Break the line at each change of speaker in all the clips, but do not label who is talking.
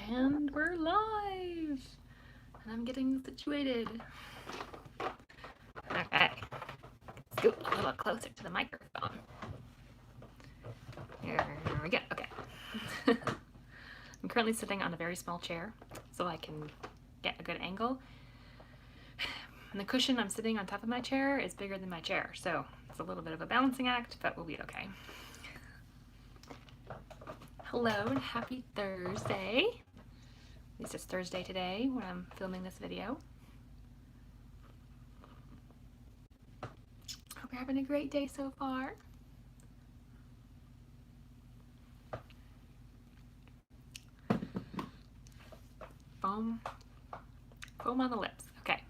And we're live! And I'm getting situated. Okay. Scoot a little closer to the microphone. Here we go. Okay. I'm currently sitting on a very small chair so I can get a good angle. And the cushion I'm sitting on top of my chair is bigger than my chair, so it's a little bit of a balancing act, but we'll be okay. Hello and happy Thursday. At least it's Thursday today when I'm filming this video. Hope you're having a great day so far. Foam on the lips. Okay.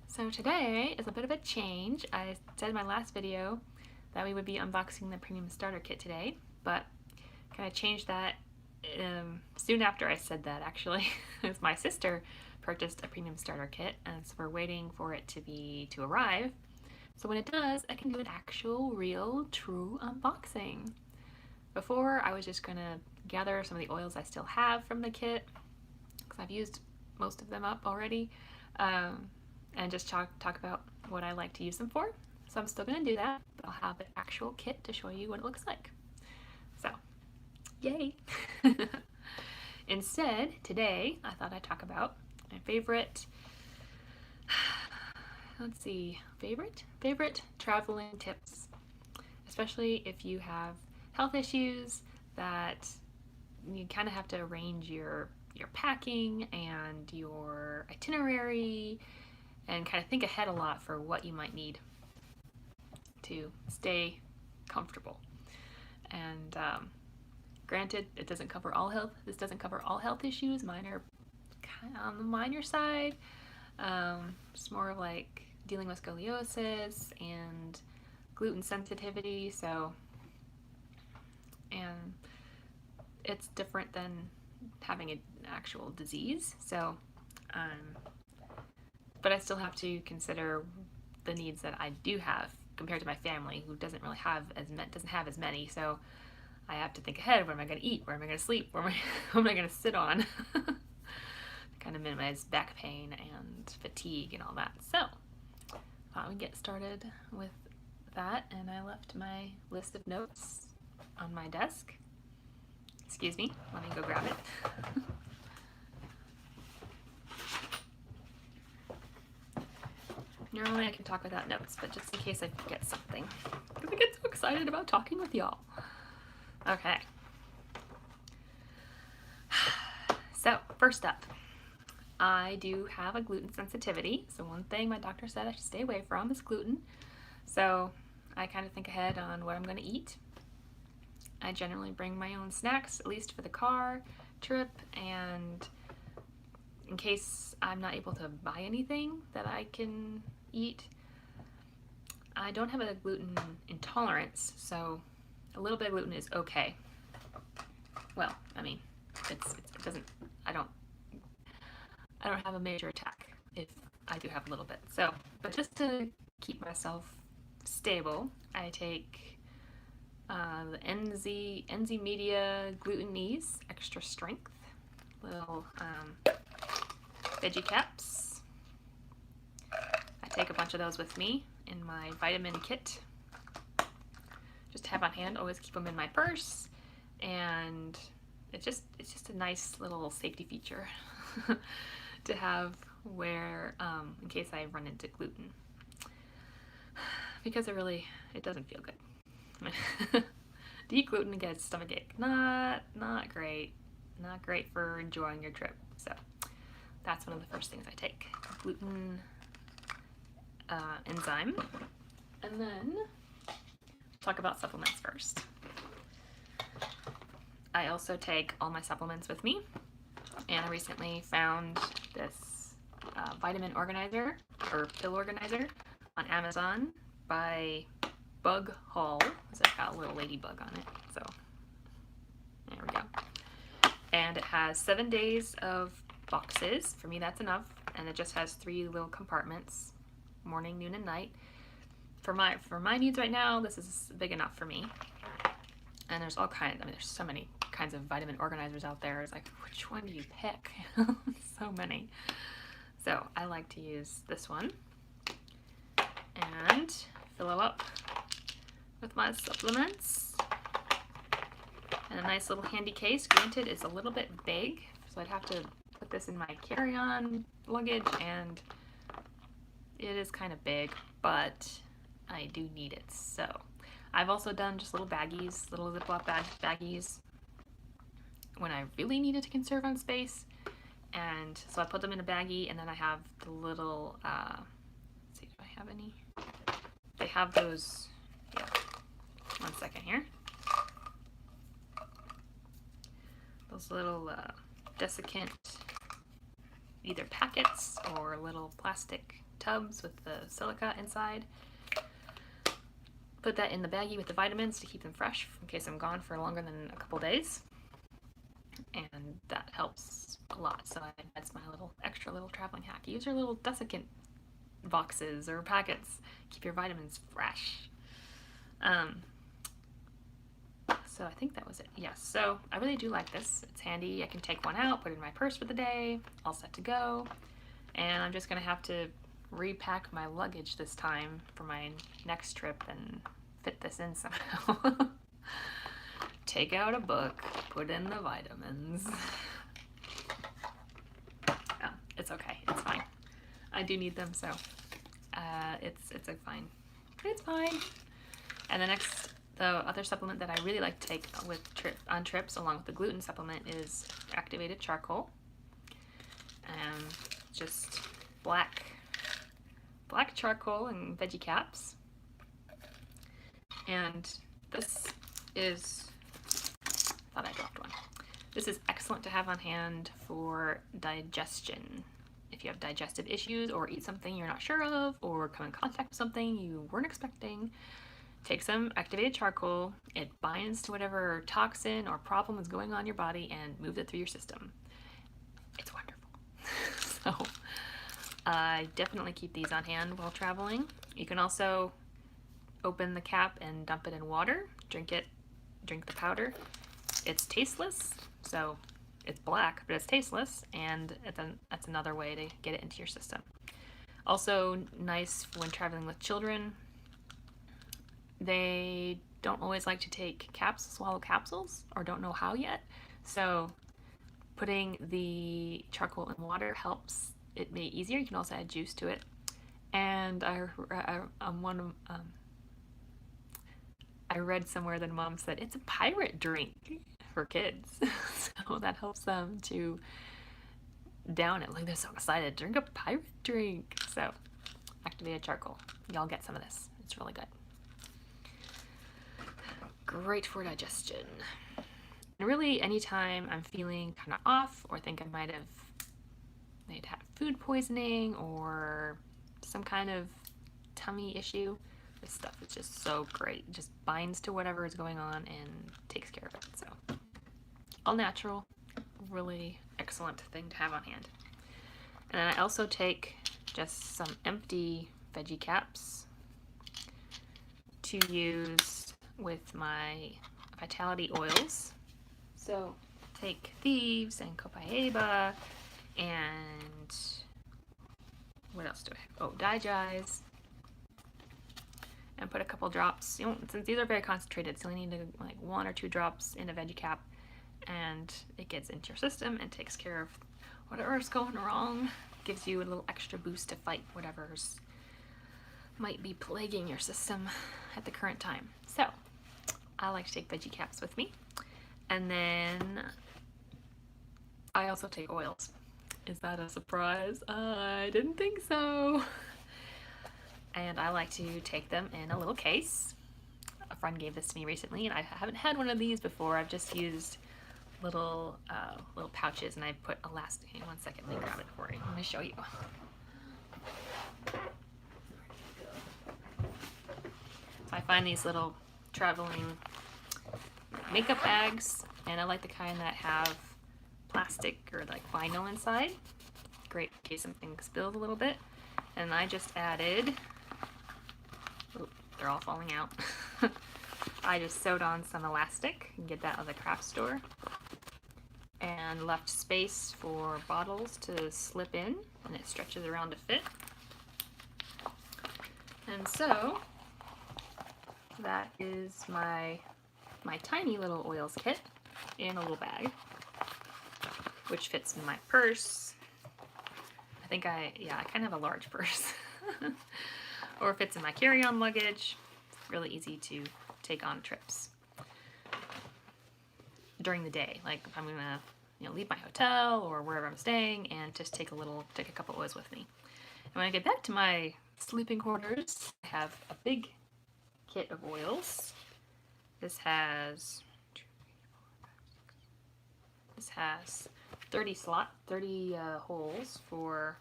So today is a bit of a change. I said in my last video that we would be unboxing the premium starter kit today, but kind of changed that soon after I said that, actually. As my sister purchased a premium starter kit, and so we're waiting for it to arrive. So when it does, I can do an actual, real, true unboxing. Before, I was just gonna gather some of the oils I still have from the kit, because I've used most of them up already, and just talk about what I like to use them for. So I'm still gonna do that, but I'll have the actual kit to show you what it looks like. So, yay! Instead, today, I thought I'd talk about my favorite, let's see, favorite traveling tips, especially if you have health issues that you kind of have to arrange your packing and your itinerary and kind of think ahead a lot for what you might need to stay comfortable. And granted, it doesn't cover all health. This doesn't cover all health issues. Mine are kind of on the minor side. It's more of like dealing with scoliosis and gluten sensitivity. So, and it's different than having an actual disease. So, but I still have to consider the needs that I do have compared to my family, who doesn't really have as many. So I have to think ahead. What am I going to eat? Where am I going to sleep? What am I going to sit on? Kind of minimize back pain and fatigue and all that. So I would get started with that, and I left my list of notes on my desk. Excuse me, let me go grab it. Normally I can talk without notes, but just in case I forget something, because I get so excited about talking with y'all. Okay. So, first up, I do have a gluten sensitivity. So one thing my doctor said I should stay away from is gluten. So I kind of think ahead on what I'm going to eat. I generally bring my own snacks, at least for the car trip, and in case I'm not able to buy anything that I can eat. I don't have a gluten intolerance, so a little bit of gluten is okay. Well, I mean, it doesn't, I don't have a major attack if I do have a little bit. So, but just to keep myself stable, I take the Enzyme Media Gluten Ease Extra Strength, little veggie caps. I take a bunch of those with me in my vitamin kit. Just to have on hand, always keep them in my purse, and it's just a nice little safety feature to have where in case I run into gluten, because it doesn't feel good. To eat gluten and get a stomach ache, not great for enjoying your trip. So that's one of the first things I take, gluten enzyme. And then talk about supplements first. I also take all my supplements with me, and I recently found this vitamin organizer or pill organizer on Amazon by Bug Haul. It's got a little ladybug on it, so there we go. And it has 7 days of boxes. For me, that's enough, and it just has 3 little compartments, morning, noon, and night. For my needs right now, this is big enough for me. And there's all kinds, I mean, there's so many kinds of vitamin organizers out there. It's like, which one do you pick? So many. So I like to use this one and fill it up with my supplements. And a nice little handy case. Granted, it's a little bit big, so I'd have to put this in my carry-on luggage, and it is kind of big, but I do need it. So I've also done just little baggies, little Ziploc baggies when I really needed to conserve on space. And so I put them in a baggie, and then I have the little, let's see, do I have any? They have those, yeah, 1 second here. Those little desiccant either packets or little plastic tubs with the silica inside. Put that in the baggie with the vitamins to keep them fresh in case I'm gone for longer than a couple days. And that helps a lot. So that's my little extra little traveling hack. Use your little desiccant boxes or packets. Keep your vitamins fresh. So I think that was it. Yes, so I really do like this. It's handy. I can take one out, put it in my purse for the day, all set to go. And I'm just gonna have to repack my luggage this time for my next trip and fit this in somehow. Take out a book, put in the vitamins. Oh, it's okay, it's fine. I do need them, so it's a fine. It's fine. And the other supplement that I really like to take with on trips, along with the gluten supplement, is activated charcoal. Just black charcoal and veggie caps. And this is, I thought I dropped one. This is excellent to have on hand for digestion. If you have digestive issues or eat something you're not sure of or come in contact with something you weren't expecting, take some activated charcoal. It binds to whatever toxin or problem is going on in your body and moves it through your system. It's wonderful. So I definitely keep these on hand while traveling. You can also open the cap and dump it in water. Drink the powder. It's tasteless, so it's black, but it's tasteless, and that's another way to get it into your system. Also nice when traveling with children. They don't always like to take swallow capsules, or don't know how yet. So putting the charcoal in water helps it make it easier. You can also add juice to it. And I read somewhere that mom said it's a pirate drink for kids. So that helps them to down it. Like, they're so excited. Drink a pirate drink. So activated charcoal. Y'all get some of this. It's really good. Great for digestion. And really, anytime I'm feeling kind of off or think I might have had food poisoning or some kind of tummy issue, this stuff is just so great. It just binds to whatever is going on and takes care of it. So all natural, really excellent thing to have on hand. And then I also take just some empty veggie caps to use with my vitality oils. So take thieves and copaiba and what else do I have? Oh, digize. And put a couple drops. You know, since these are very concentrated, so you only need to, like 1 or 2 drops in a veggie cap, and it gets into your system and takes care of whatever's going wrong. Gives you a little extra boost to fight whatever's might be plaguing your system at the current time. So I like to take veggie caps with me. And then I also take oils. Is that a surprise? I didn't think so. And I like to take them in a little case. A friend gave this to me recently, and I haven't had one of these before. I've just used little pouches, and I put elastic. Hang on 1 second, let me grab it for you. I'm going to show you. So I find these little traveling makeup bags, and I like the kind that have plastic or like vinyl inside. Great in case something spills a little bit. And I just added, oh, they're all falling out. I just sewed on some elastic, you can get that at the craft store, and left space for bottles to slip in, and it stretches around to fit. And so that is my tiny little oils kit in a little bag, which fits in my purse. I think I kind of have a large purse. Or fits in my carry-on luggage. Really easy to take on trips during the day. Like if I'm gonna, leave my hotel or wherever I'm staying, and just take a couple oils with me. And when I get back to my sleeping quarters, I have a big kit of oils. This has 30 holes for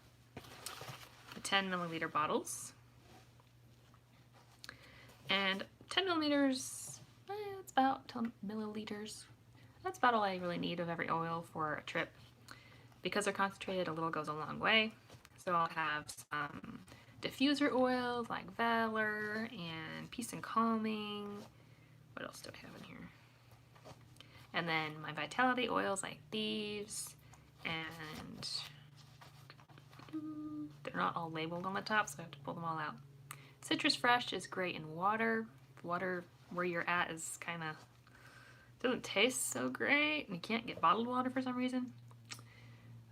the 10 milliliter bottles. And 10 milliliters, it's about 10 milliliters. That's about all I really need of every oil for a trip. Because they're concentrated, a little goes a long way. So I'll have some diffuser oils like Valor and Peace and Calming. What else do I have in here? And then my vitality oils like Thieves, and they're not all labeled on the top, so I have to pull them all out. Citrus Fresh is great in water. Water where you're at is kind of doesn't taste so great, and you can't get bottled water for some reason.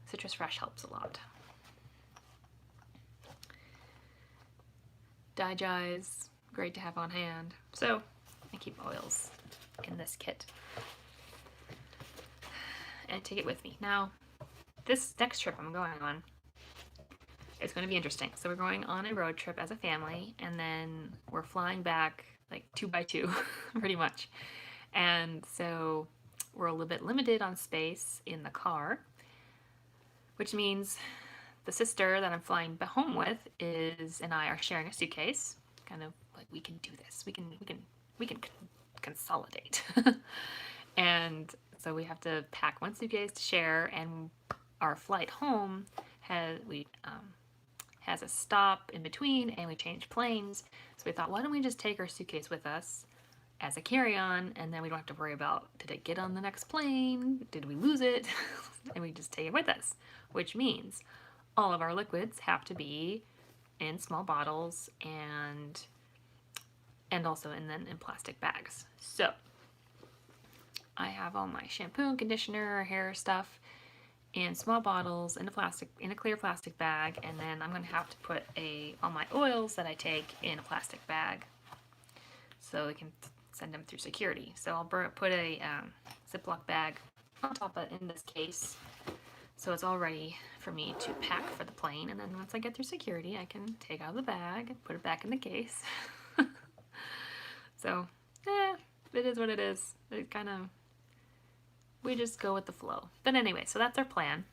Citrus Fresh helps a lot. Digestive, great to have on hand. So I keep oils in this kit and take it with me. Now, this next trip I'm going on, it's going to be interesting. So we're going on a road trip as a family, and then we're flying back like 2 by 2, pretty much. And so we're a little bit limited on space in the car, which means the sister that I'm flying home with and I are sharing a suitcase. Kind of like, we can do this. We can consolidate. And so we have to pack one suitcase to share, and our flight home has a stop in between, and we change planes. So we thought, why don't we just take our suitcase with us as a carry-on, and then we don't have to worry about, did it get on the next plane? Did we lose it? And we just take it with us, which means all of our liquids have to be in small bottles and also and then in plastic bags. So I have all my shampoo and conditioner, hair stuff in small bottles in a clear plastic bag, and then I'm going to have to put all my oils that I take in a plastic bag so we can send them through security. So I'll put a Ziploc bag on top of in this case, so it's all ready for me to pack for the plane, and then once I get through security, I can take out the bag and put it back in the case. So, it is what it is. We just go with the flow. But anyway, so that's our plan.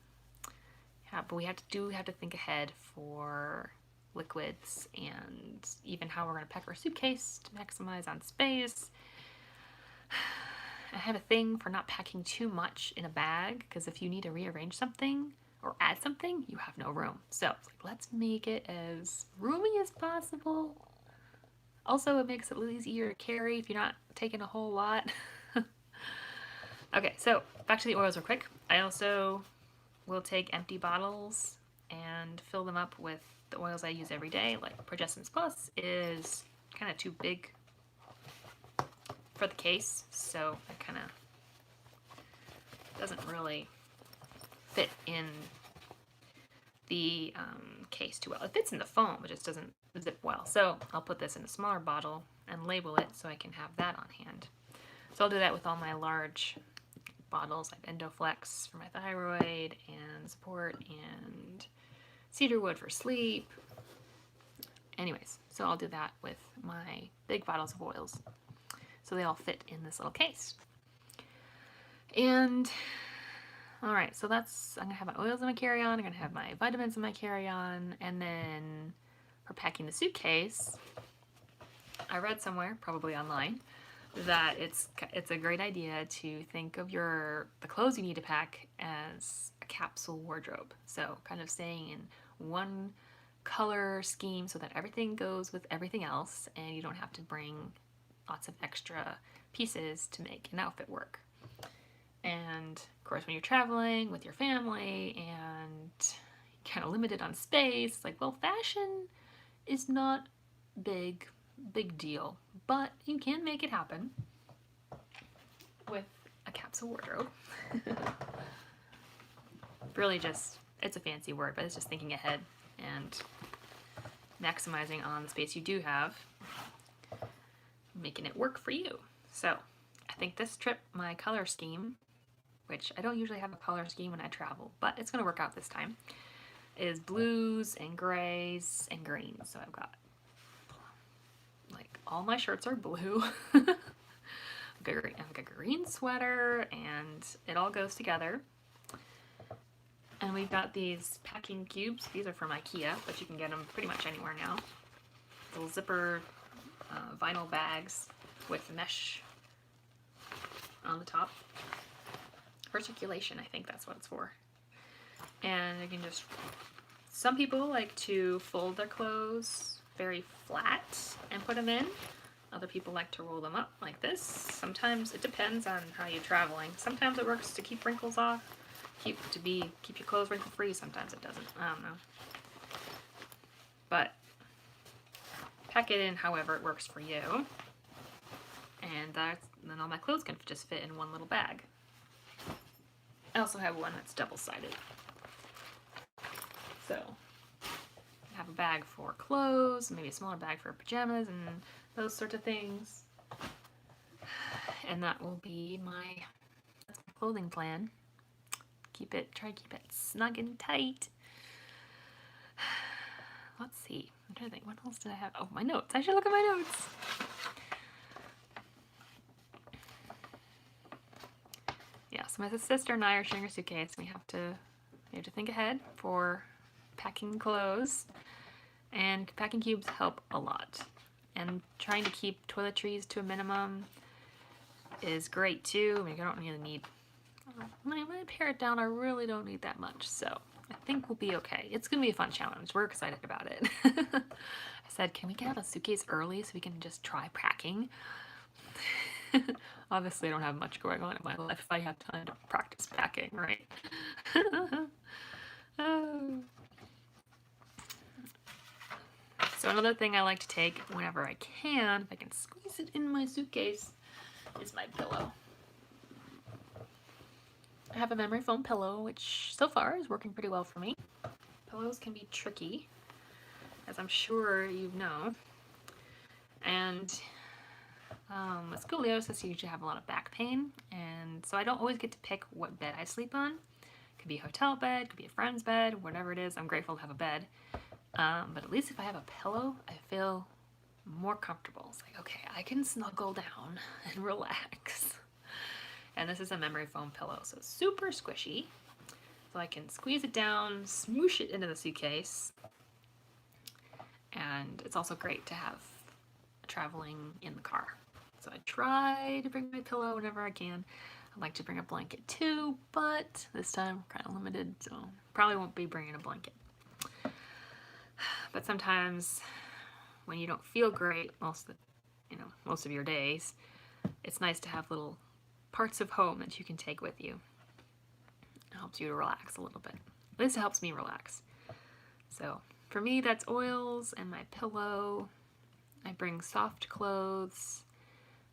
Yeah, but we have to think ahead for liquids and even how we're going to pack our suitcase to maximize on space. I have a thing for not packing too much in a bag, because if you need to rearrange something or add something, you have no room. So it's like, let's make it as roomy as possible. Also, it makes it a little easier to carry if you're not taking a whole lot. Okay, so back to the oils real quick. I also will take empty bottles and fill them up with the oils I use every day. Like Progessence Plus is kind of too big for the case, so it kind of doesn't really fit in the case too well. It fits in the foam, it just doesn't zip well. So I'll put this in a smaller bottle and label it so I can have that on hand. So I'll do that with all my large bottles, like Endoflex for my thyroid, and Support, and Cedarwood for sleep. Anyways, so I'll do that with my big bottles of oils, so they all fit in this little case. And all right, so I'm gonna have my oils in my carry-on, I'm gonna have my vitamins in my carry-on, and then for packing the suitcase, I read somewhere, probably online, that it's a great idea to think of the clothes you need to pack as a capsule wardrobe. So kind of staying in one color scheme so that everything goes with everything else, and you don't have to bring lots of extra pieces to make an outfit work. And of course, when you're traveling with your family and kind of limited on space, like, well, fashion is not big deal, but you can make it happen with a capsule wardrobe. Really just, it's a fancy word, but it's just thinking ahead and maximizing on the space you do have, making it work for you. So I think this trip, my color scheme, which I don't usually have a color scheme when I travel, but it's going to work out this time, is blues and grays and greens. So I've got, like, all my shirts are blue. I've got a green sweater, and it all goes together. And we've got these packing cubes. These are from IKEA, but you can get them pretty much anywhere now. Little zipper vinyl bags with mesh on the top. For circulation, I think that's what it's for. And you can just, some people like to fold their clothes very flat and put them in. Other people like to roll them up like this. Sometimes it depends on how you're traveling. Sometimes it works to keep wrinkles off, keep your clothes wrinkle free. Sometimes it doesn't. I don't know. But pack it in however it works for you. And then all my clothes can just fit in one little bag. I also have one that's double-sided. So I have a bag for clothes, maybe a smaller bag for pajamas and those sorts of things. And that will be that's my clothing plan. Try to keep it snug and tight. Let's see. I'm trying to think, what else did I have? Oh, my notes. I should look at my notes. Yeah, so my sister and I are sharing a suitcase. We have to think ahead for packing clothes, and packing cubes help a lot. And trying to keep toiletries to a minimum is great too. I mean, I don't really need, when I pare it down, I really don't need that much. So I think we'll be okay. It's gonna be a fun challenge. We're excited about it. I said, can we get out of the suitcase early so we can just try packing? Obviously, I don't have much going on in my life if I have time to practice packing, right? So another thing I like to take whenever I can, if I can squeeze it in my suitcase, is my pillow. I have a memory foam pillow, which so far is working pretty well for me. Pillows can be tricky, as I'm sure you know. And with scoliosis, you usually have a lot of back pain, and so I don't always get to pick what bed I sleep on. It could be a hotel bed, could be a friend's bed, whatever it is. I'm grateful to have a bed. But at least if I have a pillow, I feel more comfortable. It's like, okay, I can snuggle down and relax. And this is a memory foam pillow, so it's super squishy. So I can squeeze it down, smoosh it into the suitcase. And it's also great to have traveling in the car. So I try to bring my pillow whenever I can. I like to bring a blanket too, but this time we're kind of limited, so probably won't be bringing a blanket. But sometimes when you don't feel great most of your days, it's nice to have little parts of home that you can take with you. It helps you to relax a little bit. At least it helps me relax. So for me, that's oils and my pillow. I bring soft clothes.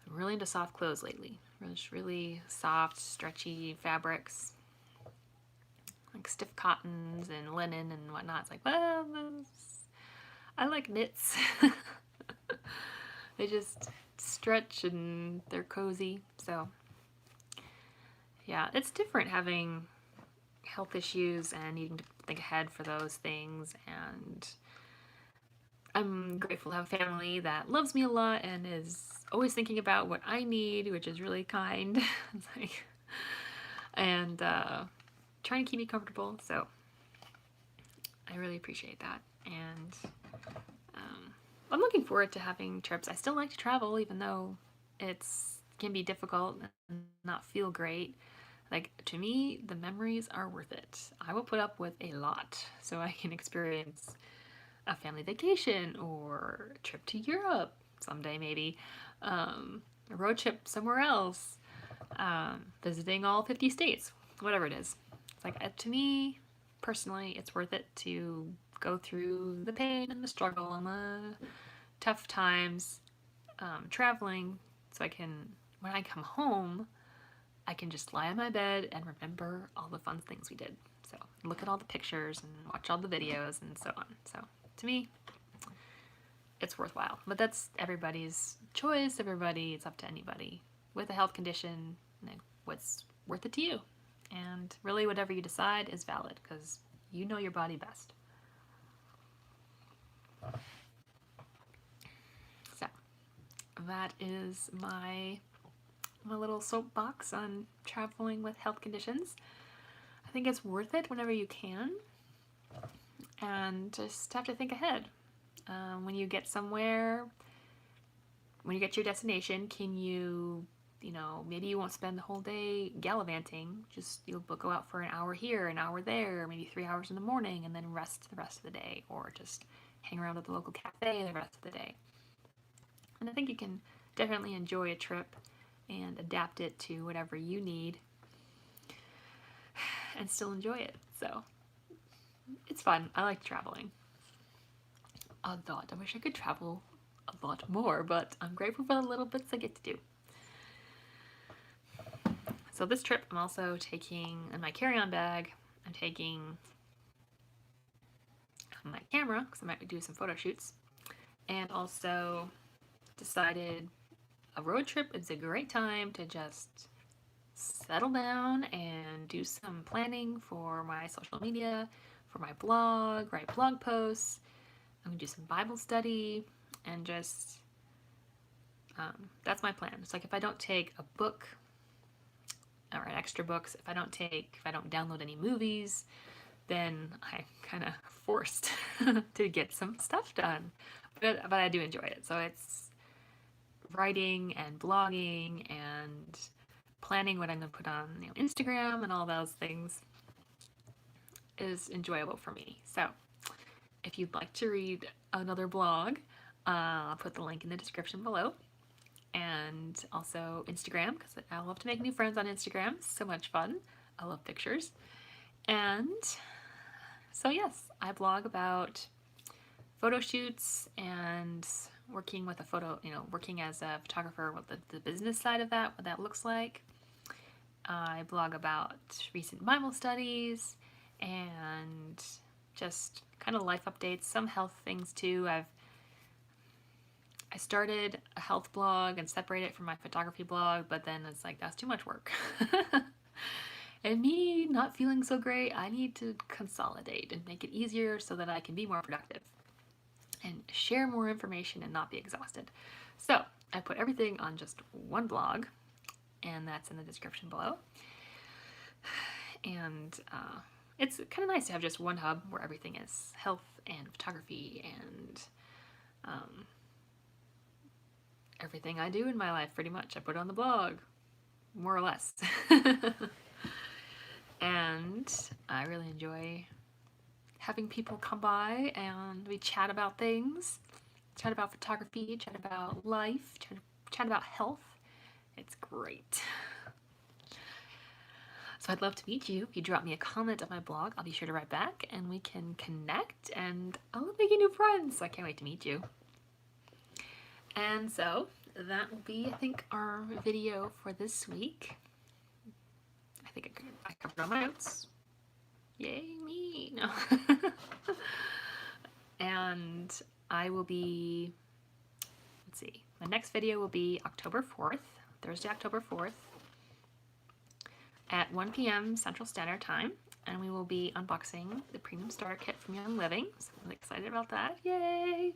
I'm really into soft clothes lately. Just really soft, stretchy fabrics. Like stiff cottons and linen and whatnot. It's like, well, I like knits. They just stretch and they're cozy. So yeah, it's different having health issues and needing to think ahead for those things. And I'm grateful to have a family that loves me a lot and is always thinking about what I need, which is really kind. It's like, and trying to keep me comfortable. So I really appreciate that. And I'm looking forward to having trips. I still like to travel, even though it can be difficult and not feel great. Like, to me, the memories are worth it. I will put up with a lot so I can experience a family vacation or a trip to Europe someday maybe. a road trip somewhere else, visiting all 50 states, whatever it is. It's like, to me, personally, it's worth it to go through the pain and the struggle and the tough times traveling so I can, when I come home, I can just lie on my bed and remember all the fun things we did. So look at all the pictures and watch all the videos and so on. So to me, it's worthwhile. But that's everybody's choice. It's up to anybody with a health condition, what's worth it to you. And really whatever you decide is valid because you know your body best. So that is my little soapbox on traveling with health conditions. I think it's worth it whenever you can, and just have to think ahead. When you get somewhere, when you get to your destination, can you, maybe you won't spend the whole day gallivanting. Just you'll go out for an hour here, an hour there, maybe 3 hours in the morning, and then rest the rest of the day, or just hang around at the local cafe the rest of the day. And I think you can definitely enjoy a trip and adapt it to whatever you need and still enjoy it. So it's fun. I like traveling a lot. I wish I could travel a lot more, but I'm grateful for the little bits I get to do. So this trip, I'm also taking, in my carry-on bag, I'm taking my camera because I might do some photo shoots, and also decided a road trip is a great time to just settle down and do some planning for my social media, for my blog, write blog posts. I'm gonna do some Bible study and just, that's my plan. It's like if I don't take a book or extra books, if I don't download any movies, then I'm kind of forced to get some stuff done. But I do enjoy it. So it's writing and blogging and planning what I'm going to put on Instagram and all those things is enjoyable for me. So if you'd like to read another blog, I'll put the link in the description below. And also Instagram, because I love to make new friends on Instagram. So much fun. I love pictures. And so yes, I blog about photo shoots and working with working as a photographer, what the business side of that, what that looks like. I blog about recent Bible studies and just kind of life updates, some health things too. I started a health blog and separated it from my photography blog, but then it's like, that's too much work. And me not feeling so great, I need to consolidate and make it easier so that I can be more productive and share more information and not be exhausted. So I put everything on just one blog, and that's in the description below. And it's kind of nice to have just one hub where everything is health and photography and everything I do in my life, pretty much. I put it on the blog, more or less. And I really enjoy having people come by and we chat about things, chat about photography, chat about life, chat about health. It's great. So I'd love to meet you. If you drop me a comment on my blog, I'll be sure to write back and we can connect, and I love making new friends. So I can't wait to meet you. And so that will be, I think, our video for this week. I think I covered all my notes. Yay me! No. And I will be, let's see, my next video will be October 4th, Thursday, October 4th, at 1 p.m. Central Standard Time, and we will be unboxing the Premium Starter Kit from Young Living, so I'm really excited about that, yay!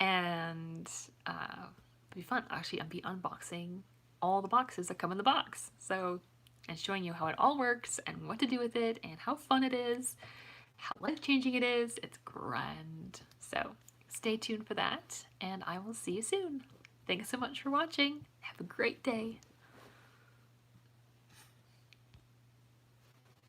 And it'll be fun. Actually, I'll be unboxing all the boxes that come in the box, so, and showing you how it all works, and what to do with it, and how fun it is, how life-changing it is. It's grand. So stay tuned for that, and I will see you soon. Thanks so much for watching. Have a great day.